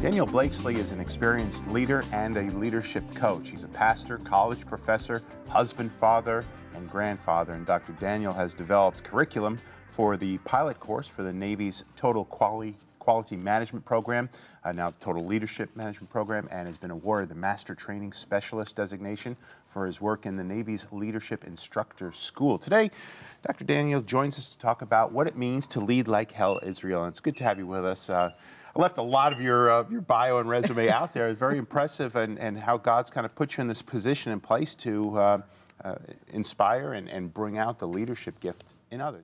Daniel Blakeslee is an experienced leader and a leadership coach. He's a pastor, college professor, husband, father, and grandfather. And Dr. Daniel has developed curriculum for the pilot course for the Navy's Total Quality Management Program, now Total Leadership Management Program, and has been awarded the Master Training Specialist designation for his work in the Navy's Leadership Instructor School. Today, Dr. Daniel joins us to talk about what it means to lead like hell, Israel. And it's good to have you with us. I left a lot of your bio and resume out there. It's very impressive, and how God's kind of put you in this position and place to inspire and bring out the leadership gift in others.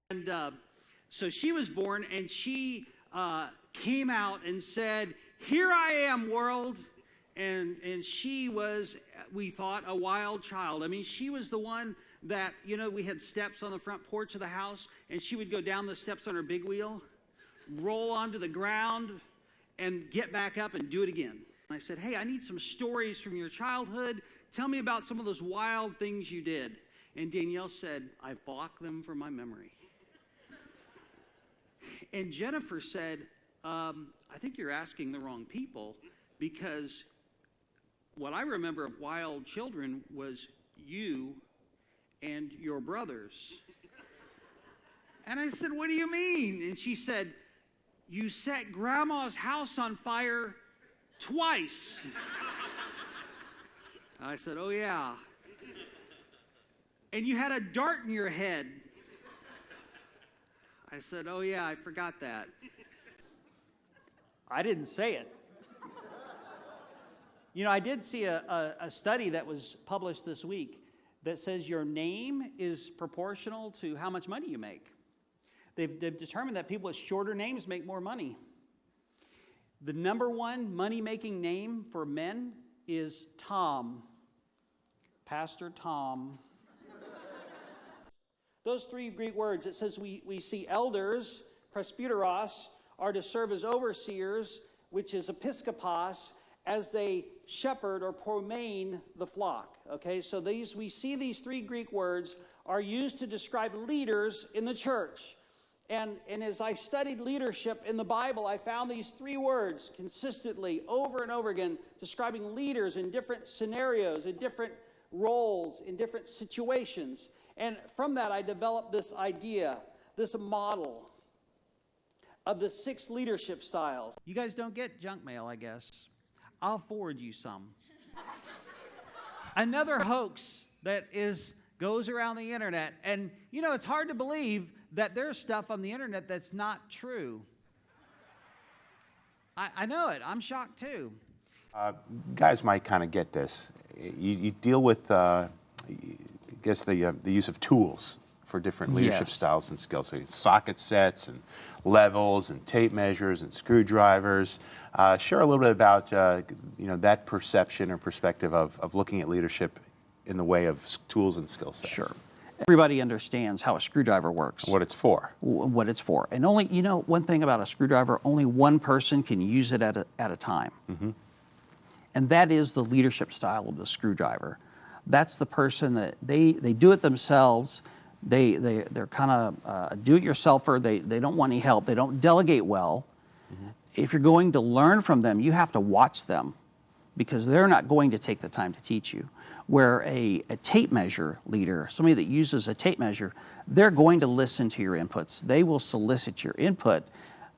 And so she was born, and she came out and said, "Here I am, world." And she was, we thought, a wild child. I mean, she was the one that, you know, we had steps on the front porch of the house, and she would go down the steps on her big wheel, roll onto the ground, and get back up and do it again. And I said, "Hey, I need some stories from your childhood. Tell me about some of those wild things you did." And Danielle said, "I've blocked them from my memory." And Jennifer said, "I think you're asking the wrong people, because what I remember of wild children was you and your brothers." And I said, "What do you mean?" And she said, "You set Grandma's house on fire twice." I said, "Oh, yeah." "And you had a dart in your head." I said, "Oh, yeah, I forgot that." I didn't say it. You know, I did see a study that was published this week that says your name is proportional to how much money you make. They've determined that people with shorter names make more money. The number one money-making name for men is Tom. Pastor Tom. Those three Greek words, it says we see elders, presbyteros, are to serve as overseers, which is episkopos, as they shepherd or promene the flock. Okay, so we see these three Greek words are used to describe leaders in the church. And as I studied leadership in the Bible, I found these three words consistently over and over again describing leaders in different scenarios, in different roles, in different situations. And from that, I developed this idea, this model of the 6 leadership styles. You guys don't get junk mail, I guess. I'll forward you some. Another hoax that goes around the internet. And, you know, it's hard to believe that there's stuff on the internet that's not true. I know it. I'm shocked, too. Guys might kind of get this. You deal with I guess the use of tools for different leadership styles and skills. So socket sets and levels and tape measures and screwdrivers. Share a little bit about that perception or perspective of looking at leadership in the way of tools and skill sets. Sure. Everybody understands how a screwdriver works. What it's for. What it's for. And only, you know, one thing about a screwdriver, only one person can use it at a time. Mm-hmm. And that is the leadership style of the screwdriver. That's the person that they do it themselves. They're kind of a do-it-yourselfer. They don't want any help. They don't delegate well. Mm-hmm. If you're going to learn from them, you have to watch them, because they're not going to take the time to teach you. Where a tape measure leader, somebody that uses a tape measure, they're going to listen to your inputs. They will solicit your input,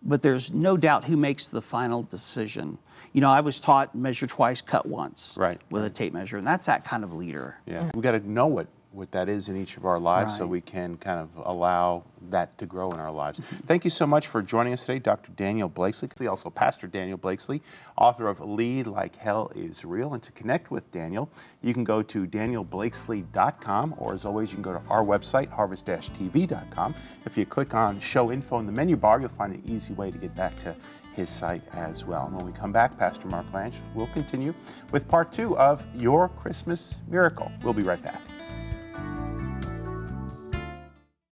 but there's no doubt who makes the final decision. You know, I was taught measure twice, cut once, with a tape measure, and that's that kind of leader. Yeah, we got to know what what that is in each of our lives, so Right. we can kind of allow that to grow in our lives. Thank you so much for joining us today, Dr. Daniel Blakeslee, also Pastor Daniel Blakeslee, author of Lead Like Hell is Real. And to connect with Daniel, you can go to danielblakeslee.com, or as always, you can go to our website, harvest-tv.com. If you click on Show Info in the menu bar, you'll find an easy way to get back to his site as well. And when we come back, Pastor Mark Lange will continue with part 2 of Your Christmas Miracle. We'll be right back.